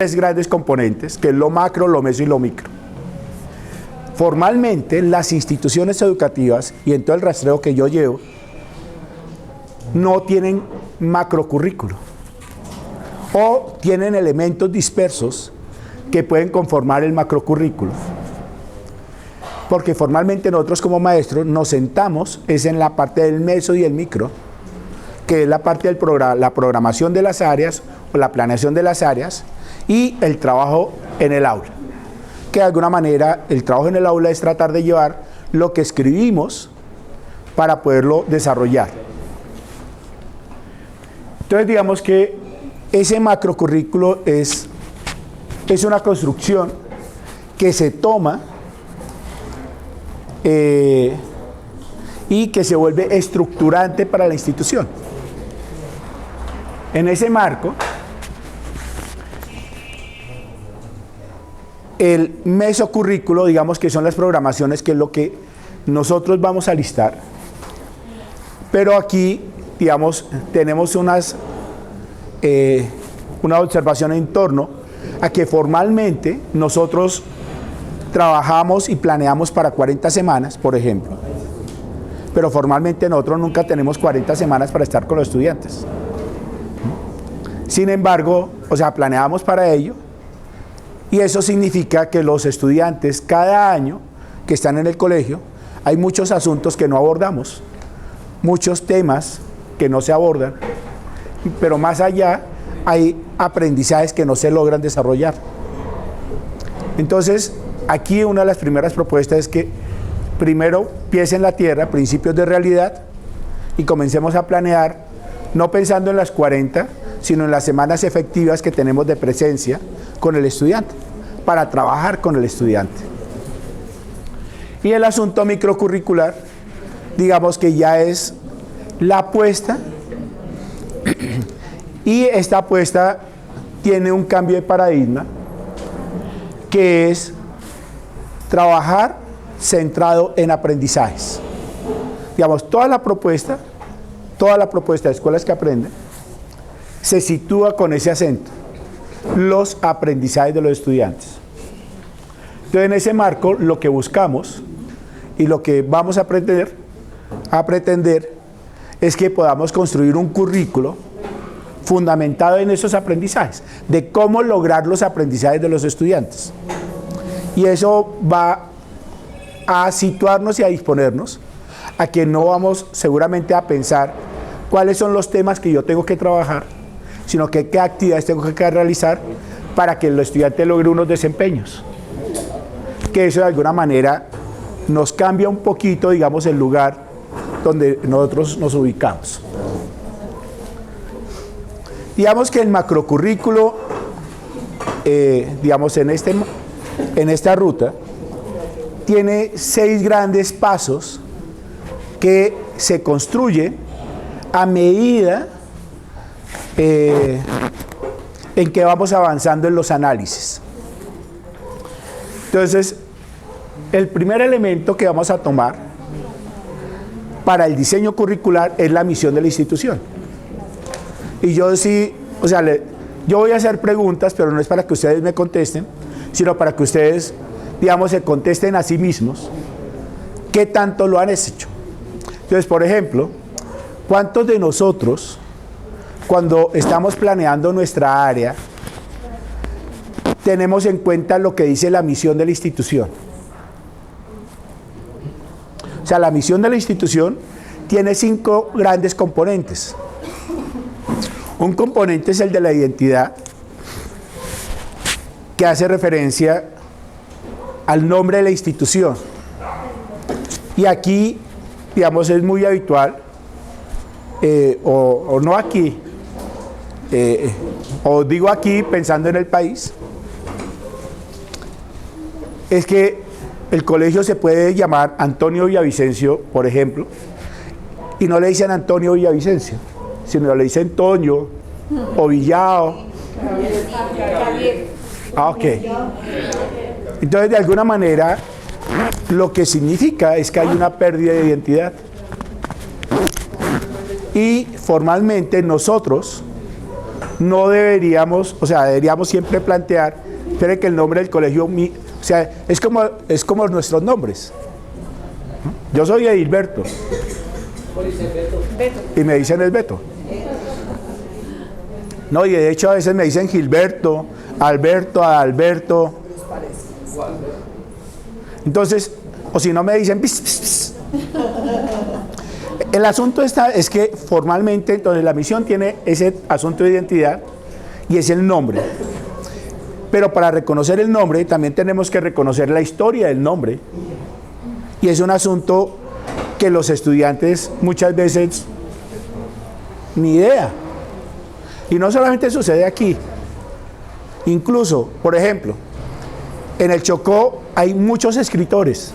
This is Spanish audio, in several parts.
tres grandes componentes, que es lo macro, lo meso y lo micro. Formalmente, las instituciones educativas, y en todo el rastreo que yo llevo, no tienen macrocurrículo, o tienen elementos dispersos que pueden conformar el macrocurrículo. Porque formalmente nosotros como maestros nos sentamos es en la parte del meso y el micro, que es la parte del la programación de las áreas o la planeación de las áreas y el trabajo en el aula. Que de alguna manera el trabajo en el aula es tratar de llevar lo que escribimos para poderlo desarrollar. Entonces digamos que ese macrocurrículo es una construcción que se toma y que se vuelve estructurante para la institución. En ese marco, el mesocurrículo, digamos que son las programaciones, que es lo que nosotros vamos a listar, pero aquí, digamos, tenemos una observación en torno a que formalmente nosotros trabajamos y planeamos para 40 semanas, por ejemplo, pero formalmente nosotros nunca tenemos 40 semanas para estar con los estudiantes. Sin embargo, o sea, planeamos para ello, y eso significa que los estudiantes cada año que están en el colegio, hay muchos asuntos que no abordamos, muchos temas que no se abordan, pero más allá hay aprendizajes que no se logran desarrollar. Entonces, aquí una de las primeras propuestas es que primero pies en la tierra, principios de realidad, y comencemos a planear, no pensando en las 40, sino en las semanas efectivas que tenemos de presencia con el estudiante, para trabajar con el estudiante. Y el asunto microcurricular, digamos que ya es la apuesta, y esta apuesta tiene un cambio de paradigma, que es trabajar centrado en aprendizajes. Digamos, toda la propuesta de Escuelas que Aprenden se sitúa con ese acento, los aprendizajes de los estudiantes. Entonces, en ese marco, lo que buscamos y lo que vamos a pretender es que podamos construir un currículo fundamentado en esos aprendizajes, de cómo lograr los aprendizajes de los estudiantes. Y eso va a situarnos y a disponernos a que no vamos seguramente a pensar cuáles son los temas que yo tengo que trabajar, sino que qué actividades tengo que realizar para que el estudiante logre unos desempeños. Que eso de alguna manera nos cambia un poquito, digamos, el lugar donde nosotros nos ubicamos. Digamos que el macrocurrículo, digamos, en esta ruta, tiene 6 grandes pasos que se construyen a medida en que vamos avanzando en los análisis. Entonces, el primer elemento que vamos a tomar para el diseño curricular es la misión de la institución. Y yo sí, o sea, yo voy a hacer preguntas, pero no es para que ustedes me contesten, sino para que ustedes, digamos, se contesten a sí mismos qué tanto lo han hecho. Entonces, por ejemplo, ¿cuántos de nosotros, cuando estamos planeando nuestra área, tenemos en cuenta lo que dice la misión de la institución? O sea, la misión de la institución tiene 5 grandes componentes. Un componente es el de la identidad, que hace referencia al nombre de la institución. Y aquí, digamos, es muy habitual, o no aquí, o digo aquí pensando en el país, es que el colegio se puede llamar Antonio Villavicencio, por ejemplo, y no le dicen Antonio Villavicencio, sino le dicen Toño o Villao. Ok. Entonces, de alguna manera, lo que significa es que hay una pérdida de identidad. Y formalmente nosotros no deberíamos, o sea, deberíamos siempre plantear, espere que el nombre del colegio, o sea, es como nuestros nombres. Yo soy Edilberto. Y me dicen es Beto. No, y de hecho a veces me dicen Gilberto, Alberto, Adalberto. Entonces, o si no me dicen pis, pis, pis. El asunto es que formalmente, entonces la misión tiene ese asunto de identidad y es el nombre. Pero para reconocer el nombre también tenemos que reconocer la historia del nombre. Y es un asunto que los estudiantes muchas veces ni idea. Y no solamente sucede aquí. Incluso, por ejemplo, en el Chocó hay muchos escritores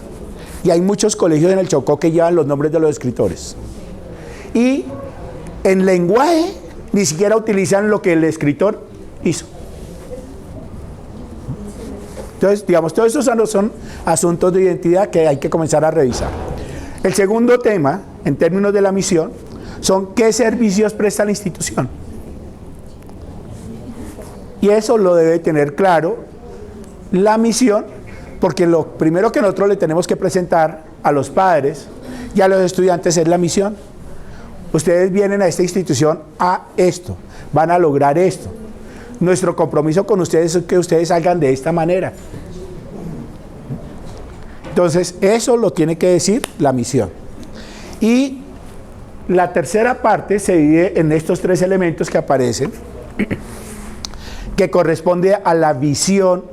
y hay muchos colegios en el Chocó que llevan los nombres de los escritores. Y en lenguaje ni siquiera utilizan lo que el escritor hizo. Entonces, digamos, todos esos son asuntos de identidad que hay que comenzar a revisar. El segundo tema, en términos de la misión, son qué servicios presta la institución. Y eso lo debe tener claro la misión, porque lo primero que nosotros le tenemos que presentar a los padres y a los estudiantes es la misión. Ustedes vienen a esta institución a esto, van a lograr esto. Nuestro compromiso con ustedes es que ustedes salgan de esta manera. Entonces, eso lo tiene que decir la misión. Y la tercera parte se divide en estos tres elementos que aparecen, que corresponde a la visión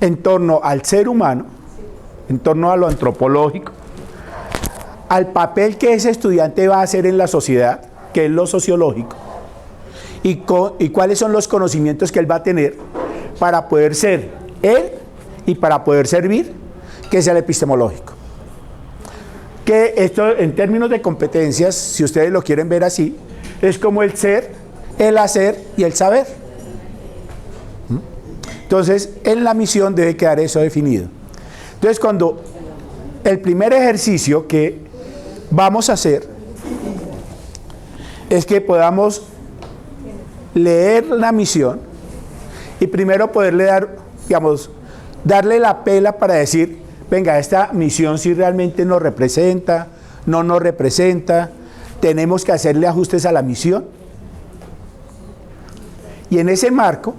en torno al ser humano, en torno a lo antropológico, al papel que ese estudiante va a hacer en la sociedad, que es lo sociológico, y cuáles son los conocimientos que él va a tener para poder ser él y para poder servir, que es el epistemológico. Que esto, en términos de competencias, si ustedes lo quieren ver así, es como el ser, el hacer y el saber. Entonces, en la misión debe quedar eso definido. Entonces, cuando el primer ejercicio que vamos a hacer es que podamos leer la misión y primero poderle dar, digamos, darle la pela para decir, venga, esta misión si realmente nos representa, no nos representa, tenemos que hacerle ajustes a la misión. Y en ese marco,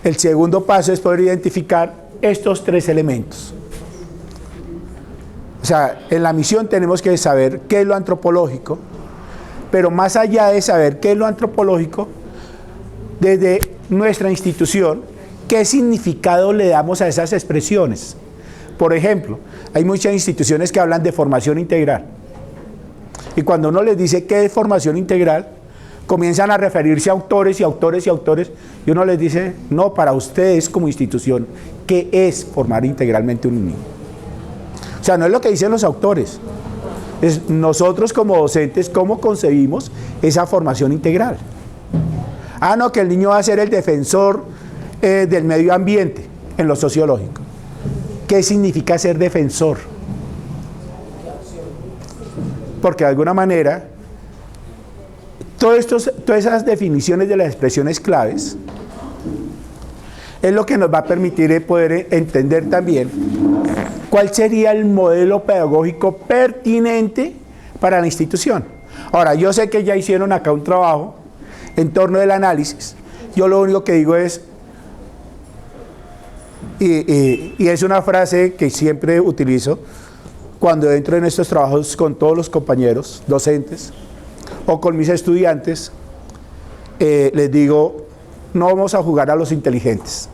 el segundo paso es poder identificar estos tres elementos. O sea, en la misión tenemos que saber qué es lo antropológico, pero más allá de saber qué es lo antropológico, desde nuestra institución, ¿qué significado le damos a esas expresiones? Por ejemplo, hay muchas instituciones que hablan de formación integral. Y cuando uno les dice qué es formación integral, comienzan a referirse a autores y autores y autores, y uno les dice, no, para ustedes como institución, ¿qué es formar integralmente un niño? O sea, no es lo que dicen los autores, es nosotros como docentes, ¿cómo concebimos esa formación integral? Ah, no, que el niño va a ser el defensor del medio ambiente en lo sociológico. ¿Qué significa ser defensor? Porque de alguna manera, todas esas definiciones de las expresiones claves es lo que nos va a permitir poder entender también cuál sería el modelo pedagógico pertinente para la institución. Ahora, yo sé que ya hicieron acá un trabajo en torno del análisis. Yo lo único que digo es, y es una frase que siempre utilizo cuando entro en estos trabajos con todos los compañeros docentes o con mis estudiantes, les digo, no vamos a jugar a los inteligentes.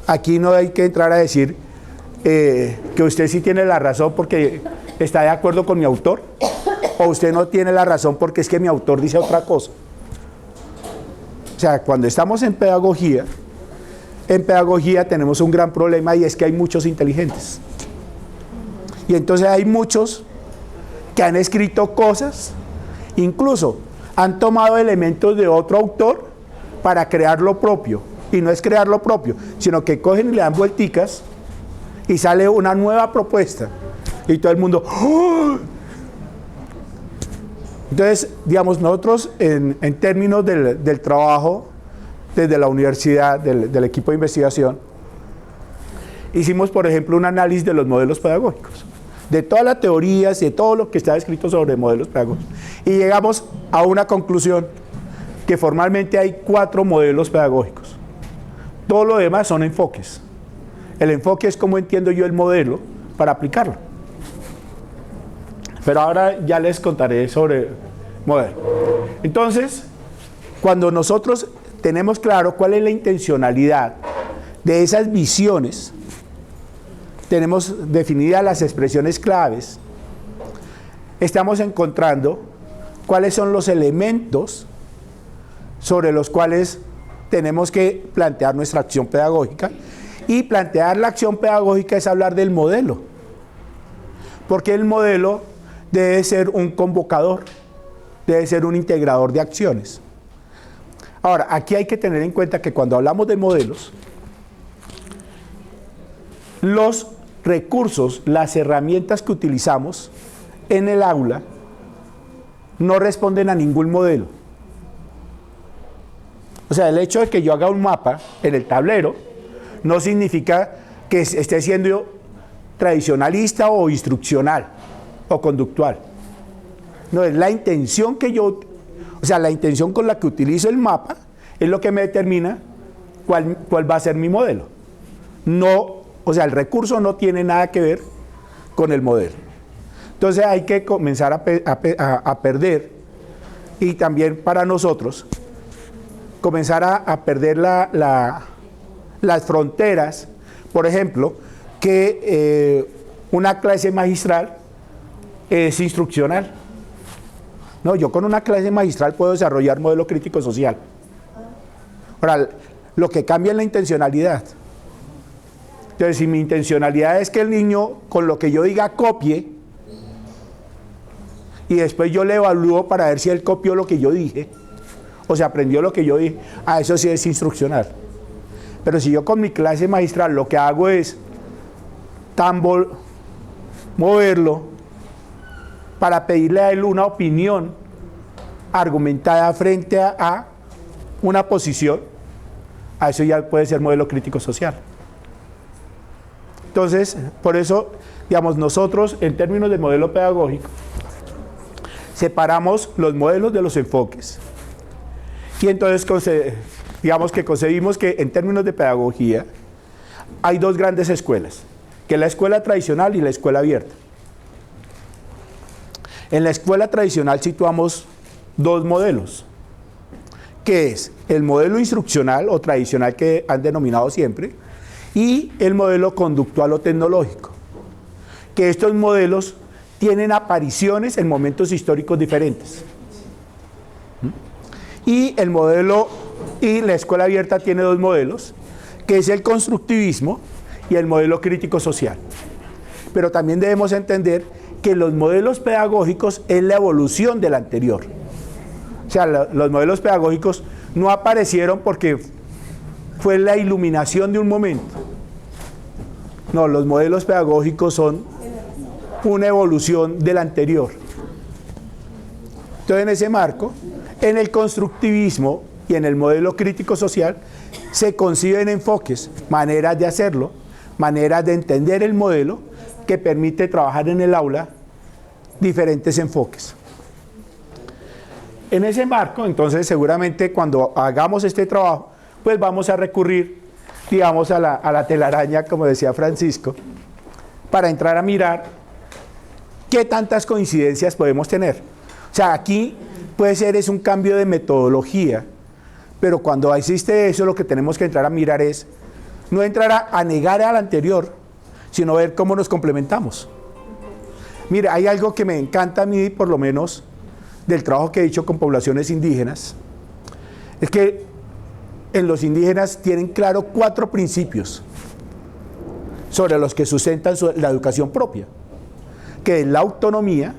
Aquí no hay que entrar a decir que usted sí tiene la razón porque está de acuerdo con mi autor, o usted no tiene la razón porque es que mi autor dice otra cosa. O sea, cuando estamos en pedagogía tenemos un gran problema y es que hay muchos inteligentes. Y entonces hay muchos que han escrito cosas, incluso han tomado elementos de otro autor para crear lo propio. Y no es crear lo propio, sino que cogen y le dan vuelticas y sale una nueva propuesta. Y todo el mundo, ¡oh! Entonces, digamos, nosotros en términos del trabajo desde la universidad, del equipo de investigación, hicimos, por ejemplo, un análisis de los modelos pedagógicos, de todas las teorías y de todo lo que está escrito sobre modelos pedagógicos. Y llegamos a una conclusión, que formalmente hay 4 modelos pedagógicos. Todo lo demás son enfoques. El enfoque es cómo entiendo yo el modelo para aplicarlo. Pero ahora ya les contaré sobre modelo. Entonces, cuando nosotros tenemos claro cuál es la intencionalidad de esas visiones, tenemos definidas las expresiones claves, estamos encontrando cuáles son los elementos sobre los cuales tenemos que plantear nuestra acción pedagógica. Y plantear la acción pedagógica es hablar del modelo, porque el modelo debe ser un convocador, debe ser un integrador de acciones. Ahora, aquí hay que tener en cuenta que cuando hablamos de modelos, los recursos, las herramientas que utilizamos en el aula no responden a ningún modelo. O sea, el hecho de que yo haga un mapa en el tablero no significa que esté siendo tradicionalista o instruccional o conductual. No, es la intención que yo, o sea, la intención con la que utilizo el mapa es lo que me determina cuál va a ser mi modelo. No, o sea, el recurso no tiene nada que ver con el modelo. Entonces hay que comenzar a perder, y también para nosotros, comenzar a perder las fronteras. Por ejemplo, que una clase magistral es instruccional. No, yo con una clase magistral puedo desarrollar modelo crítico social. Ahora, lo que cambia es la intencionalidad. Entonces, si mi intencionalidad es que el niño, con lo que yo diga, copie, y después yo le evalúo para ver si él copió lo que yo dije, o se aprendió lo que yo dije, eso sí es instruccional. Pero si yo con mi clase magistral lo que hago es moverlo para pedirle a él una opinión argumentada frente a una posición, a eso ya puede ser modelo crítico social. Entonces, por eso, digamos, nosotros en términos de modelo pedagógico separamos los modelos de los enfoques. Y entonces, digamos que concebimos que en términos de pedagogía hay 2 grandes escuelas, que es la escuela tradicional y la escuela abierta. En la escuela tradicional situamos 2 modelos, que es el modelo instruccional o tradicional que han denominado siempre, y el modelo conductual o tecnológico, que estos modelos tienen apariciones en momentos históricos diferentes. Y la escuela abierta tiene 2 modelos, que es el constructivismo y el modelo crítico social. Pero también debemos entender que los modelos pedagógicos es la evolución del anterior. O sea, los modelos pedagógicos no aparecieron porque fue la iluminación de un momento. No, los modelos pedagógicos son una evolución del anterior. Entonces, en ese marco, en el constructivismo y en el modelo crítico social se conciben enfoques, maneras de hacerlo, maneras de entender el modelo que permite trabajar en el aula diferentes enfoques. En ese marco, entonces, seguramente cuando hagamos este trabajo, pues vamos a recurrir, digamos, a la telaraña, como decía Francisco, para entrar a mirar qué tantas coincidencias podemos tener. O sea, aquí puede ser un cambio de metodología, pero cuando existe eso, lo que tenemos que entrar a mirar es, no entrar a negar al anterior, sino ver cómo nos complementamos. Mire, hay algo que me encanta a mí, por lo menos, del trabajo que he hecho con poblaciones indígenas, es que en los indígenas tienen claro 4 principios sobre los que sustentan la educación propia, que es la autonomía,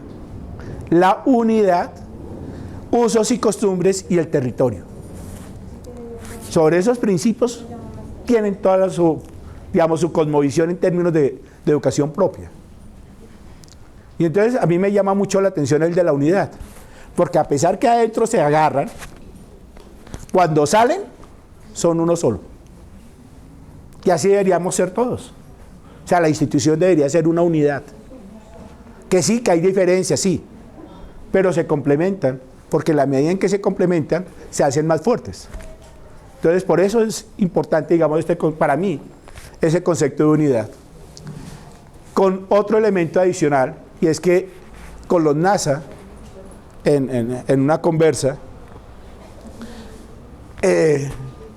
la unidad, usos y costumbres y el territorio. Sobre esos principios tienen toda su cosmovisión en términos de educación propia. Y entonces a mí me llama mucho la atención el de la unidad, Porque a pesar que adentro se agarran, cuando salen, son uno solo. Y así deberíamos ser todos. O sea, la institución debería ser una unidad. Que sí, que hay diferencias, sí, pero se complementan, porque en la medida en que se complementan, se hacen más fuertes. Entonces, por eso es importante, digamos, para mí, ese concepto de unidad. Con otro elemento adicional, y es que con los NASA, en una conversa,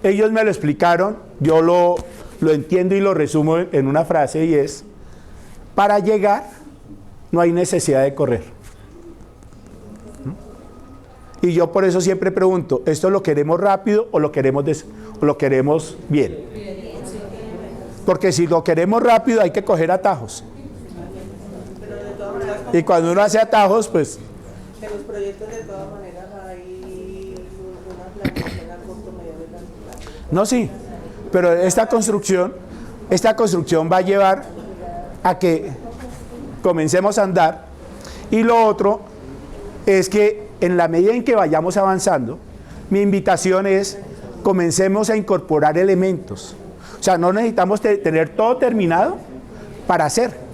ellos me lo explicaron, yo lo entiendo y lo resumo en una frase, y es: para llegar no hay necesidad de correr. Y yo por eso siempre pregunto, ¿esto lo queremos rápido o lo queremos bien? Porque si lo queremos rápido hay que coger atajos. Y cuando uno hace atajos, pues... En los proyectos de todas maneras hay una planeación a corto, medio y largo plazo. No, sí, pero esta construcción va a llevar a que comencemos a andar. Y lo otro es que en la medida en que vayamos avanzando, mi invitación es: comencemos a incorporar elementos. O sea, no necesitamos tener todo terminado para hacer.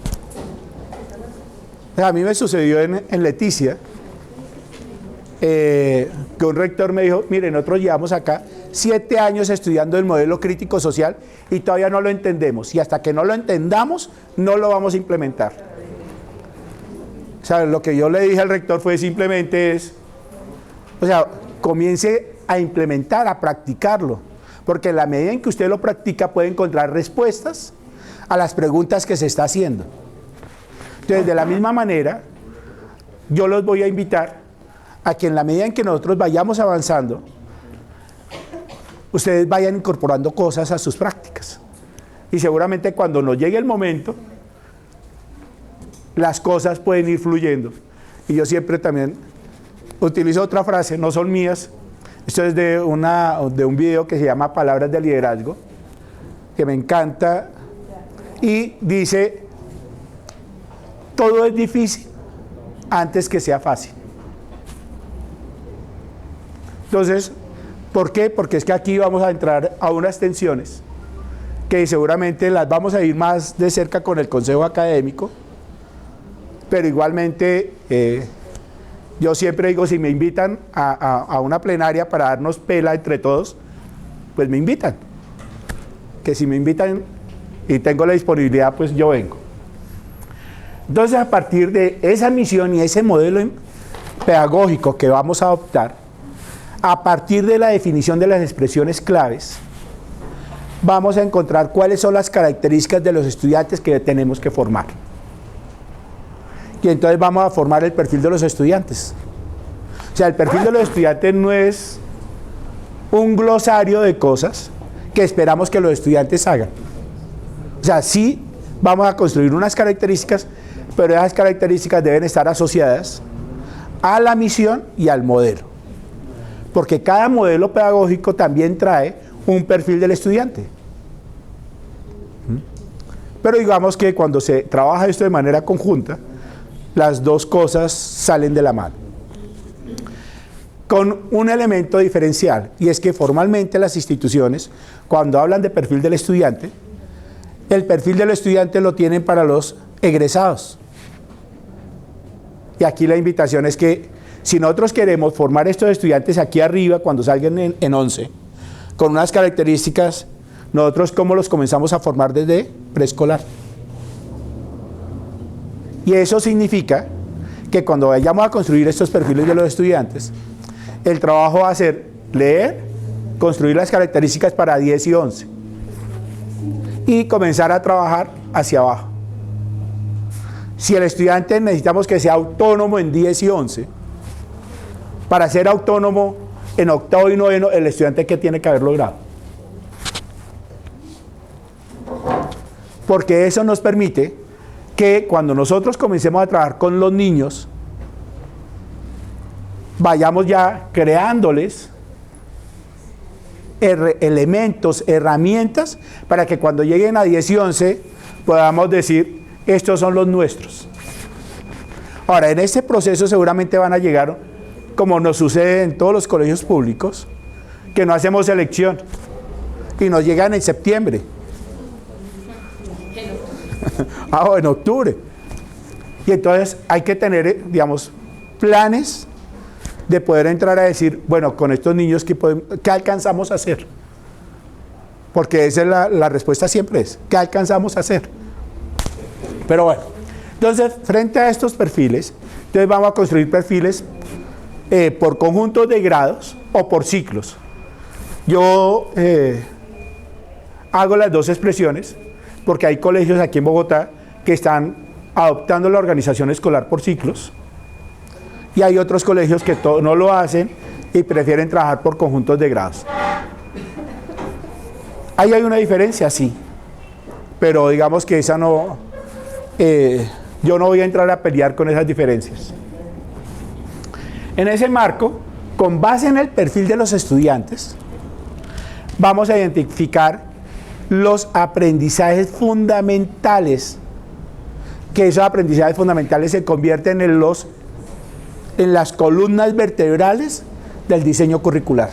A mí me sucedió en Leticia, que un rector me dijo: mire, nosotros llevamos acá 7 años estudiando el modelo crítico social y todavía no lo entendemos, y hasta que no lo entendamos no lo vamos a implementar. O sea, lo que yo le dije al rector fue simplemente comience a implementar, a practicarlo, porque en la medida en que usted lo practica puede encontrar respuestas a las preguntas que se está haciendo. Entonces, de la misma manera, yo los voy a invitar a que en la medida en que nosotros vayamos avanzando, ustedes vayan incorporando cosas a sus prácticas. Y seguramente cuando nos llegue el momento, las cosas pueden ir fluyendo. Y yo siempre también utilizo otra frase, no son mías, esto es de un video que se llama Palabras de Liderazgo, que me encanta, y dice: todo es difícil antes que sea fácil. Entonces, ¿por qué? Porque es que aquí vamos a entrar a unas tensiones que seguramente las vamos a ir más de cerca con el consejo académico, pero igualmente yo siempre digo, si me invitan a una plenaria para darnos pela entre todos, pues me invitan. Que si me invitan y tengo la disponibilidad, pues yo vengo. Entonces, a partir de esa misión y ese modelo pedagógico que vamos a adoptar, a partir de la definición de las expresiones claves, vamos a encontrar cuáles son las características de los estudiantes que tenemos que formar. Y entonces vamos a formar el perfil de los estudiantes. O sea, el perfil de los estudiantes no es un glosario de cosas que esperamos que los estudiantes hagan. O sea, sí vamos a construir unas características, pero esas características deben estar asociadas a la misión y al modelo. Porque cada modelo pedagógico también trae un perfil del estudiante. Pero digamos que cuando se trabaja esto de manera conjunta, las dos cosas salen de la mano. Con un elemento diferencial, y es que formalmente las instituciones, cuando hablan de perfil del estudiante, el perfil del estudiante lo tienen para los egresados. Y aquí la invitación es que si nosotros queremos formar estos estudiantes aquí arriba, cuando salgan en 11, con unas características, nosotros ¿cómo los comenzamos a formar desde preescolar? Y eso significa que cuando vayamos a construir estos perfiles de los estudiantes, el trabajo va a ser leer, construir las características para 10 y 11 y comenzar a trabajar hacia abajo. Si el estudiante necesitamos que sea autónomo en 10 y 11, para ser autónomo en octavo y noveno, el estudiante ¿qué tiene que haber logrado? Porque eso nos permite que cuando nosotros comencemos a trabajar con los niños, vayamos ya creándoles elementos, herramientas, para que cuando lleguen a 10 y 11 podamos decir, estos son los nuestros. Ahora, en este proceso seguramente van a llegar como nos sucede en todos los colegios públicos, que no hacemos selección y nos llegan en septiembre. En octubre. Y entonces hay que tener, digamos, planes de poder entrar a decir, bueno, con estos niños, ¿qué alcanzamos a hacer? Porque esa es la respuesta siempre es, ¿qué alcanzamos a hacer? Pero bueno, entonces, frente a estos perfiles, entonces vamos a construir perfiles por conjuntos de grados o por ciclos. Yo hago las dos expresiones, porque hay colegios aquí en Bogotá que están adoptando la organización escolar por ciclos, y hay otros colegios que no lo hacen y prefieren trabajar por conjuntos de grados. Ahí hay una diferencia, sí, pero digamos que esa no, yo no voy a entrar a pelear con esas diferencias. En ese marco, con base en el perfil de los estudiantes, vamos a identificar los aprendizajes fundamentales, que esos aprendizajes fundamentales se convierten en las columnas vertebrales del diseño curricular.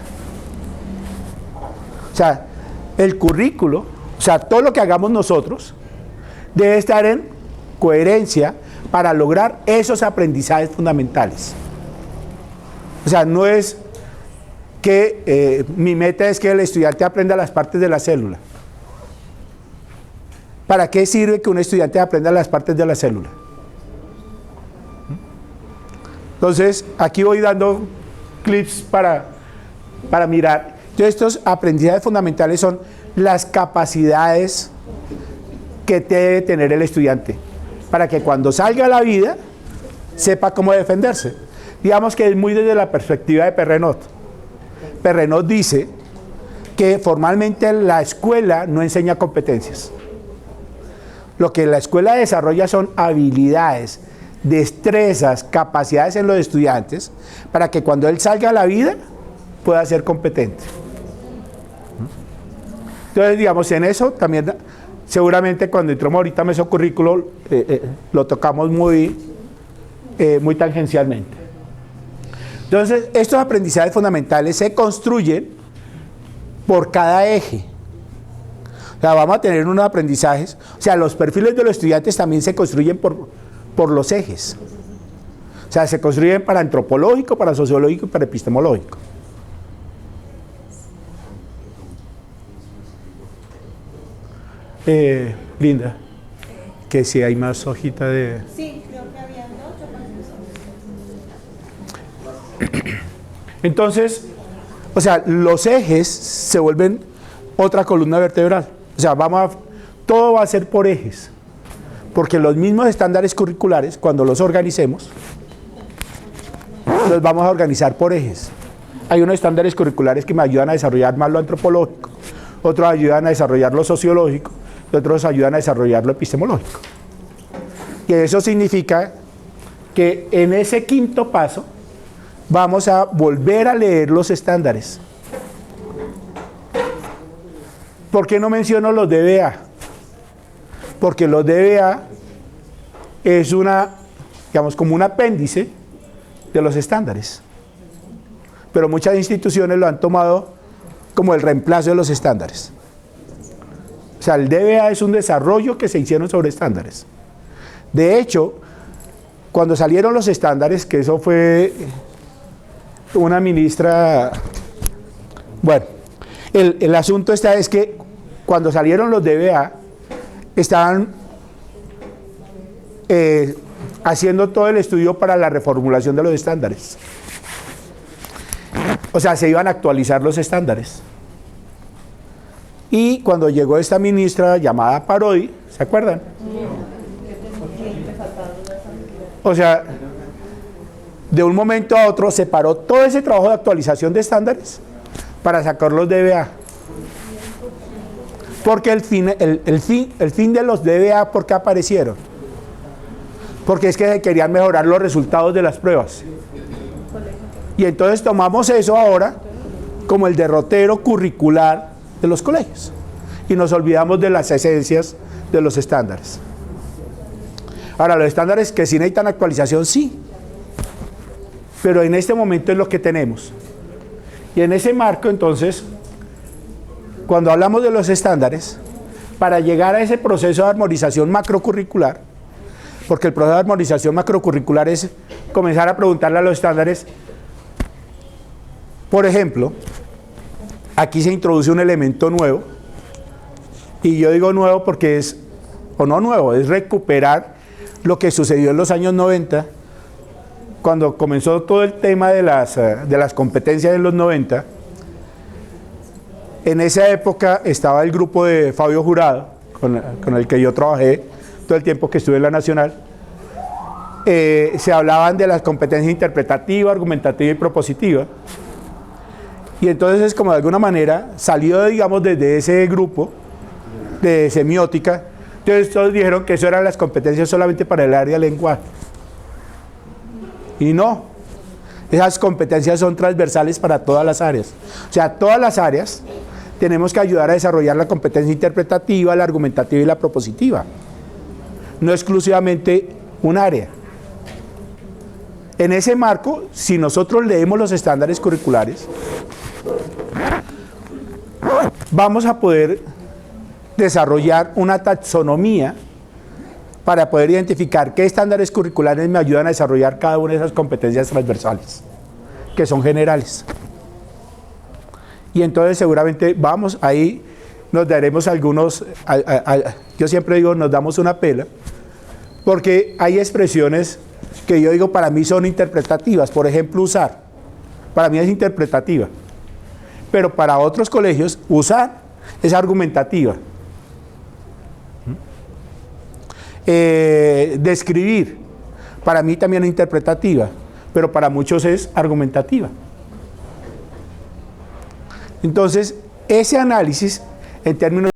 O sea, el currículo, o sea, todo lo que hagamos nosotros, debe estar en coherencia para lograr esos aprendizajes fundamentales. O sea, no es que mi meta es que el estudiante aprenda las partes de la célula. ¿Para qué sirve que un estudiante aprenda las partes de la célula? Entonces, aquí voy dando clips para mirar. Entonces, estos aprendizajes fundamentales son las capacidades que debe tener el estudiante para que cuando salga a la vida sepa cómo defenderse. Digamos que es muy desde la perspectiva de Perrenot. Perrenot dice que formalmente la escuela no enseña competencias. Lo que la escuela desarrolla son habilidades, destrezas, capacidades en los estudiantes para que cuando él salga a la vida pueda ser competente. Entonces, digamos, en eso también, seguramente cuando entramos ahorita a mesocurrículo, lo tocamos muy tangencialmente. Entonces, estos aprendizajes fundamentales se construyen por cada eje. O sea, vamos a tener unos aprendizajes, o sea, los perfiles de los estudiantes también se construyen por los ejes. O sea, se construyen para antropológico, para sociológico y para epistemológico. Linda, que si hay más hojita de... Sí, creo que había 8 más. Entonces, o sea, los ejes se vuelven otra columna vertebral. O sea, todo va a ser por ejes. Porque los mismos estándares curriculares, cuando los organicemos, los vamos a organizar por ejes. Hay unos estándares curriculares que me ayudan a desarrollar más lo antropológico, otros ayudan a desarrollar lo sociológico, y otros ayudan a desarrollar lo epistemológico. Y eso significa que en ese quinto paso vamos a volver a leer los estándares. ¿Por qué no menciono los DBA? Porque los DBA es digamos, como un apéndice de los estándares. Pero muchas instituciones lo han tomado como el reemplazo de los estándares. O sea, el DBA es un desarrollo que se hicieron sobre estándares. De hecho, cuando salieron los estándares, que eso fue una ministra... Bueno, el asunto es que cuando salieron los DBA, estaban haciendo todo el estudio para la reformulación de los estándares. O sea, se iban a actualizar los estándares. Y cuando llegó esta ministra llamada Parodi, ¿se acuerdan? O sea, de un momento a otro se paró todo ese trabajo de actualización de estándares para sacar los DBA. Porque el fin de los DBA, ¿por qué aparecieron? Porque es que se querían mejorar los resultados de las pruebas. Y entonces tomamos eso ahora como el derrotero curricular de los colegios. Y nos olvidamos de las esencias de los estándares. Ahora, los estándares que sí necesitan actualización, sí. pero en este momento es lo que tenemos. Y en ese marco, entonces, cuando hablamos de los estándares, para llegar a ese proceso de armonización macrocurricular, porque el proceso de armonización macrocurricular es comenzar a preguntarle a los estándares, por ejemplo, aquí se introduce un elemento nuevo, y yo digo nuevo porque es, o no nuevo, es recuperar lo que sucedió en los años 90, cuando comenzó todo el tema de las competencias en los 90. En esa época estaba el grupo de Fabio Jurado, con el que yo trabajé todo el tiempo que estuve en la Nacional. Se hablaban de las competencias interpretativa, argumentativa y propositiva. Y entonces, como de alguna manera, salió, digamos, desde ese grupo de semiótica, entonces todos dijeron que eso eran las competencias solamente para el área del lenguaje. Y no, esas competencias son transversales para todas las áreas. O sea, todas las áreas tenemos que ayudar a desarrollar la competencia interpretativa, la argumentativa y la propositiva. No exclusivamente un área. En ese marco, si nosotros leemos los estándares curriculares, vamos a poder desarrollar una taxonomía para poder identificar qué estándares curriculares me ayudan a desarrollar cada una de esas competencias transversales, que son generales. Y entonces seguramente vamos, ahí nos daremos algunos, yo siempre digo, nos damos una pela, porque hay expresiones que yo digo para mí son interpretativas. Por ejemplo, usar, para mí es interpretativa, pero para otros colegios usar es argumentativa. Describir, para mí también es interpretativa, pero para muchos es argumentativa. Entonces, ese análisis en términos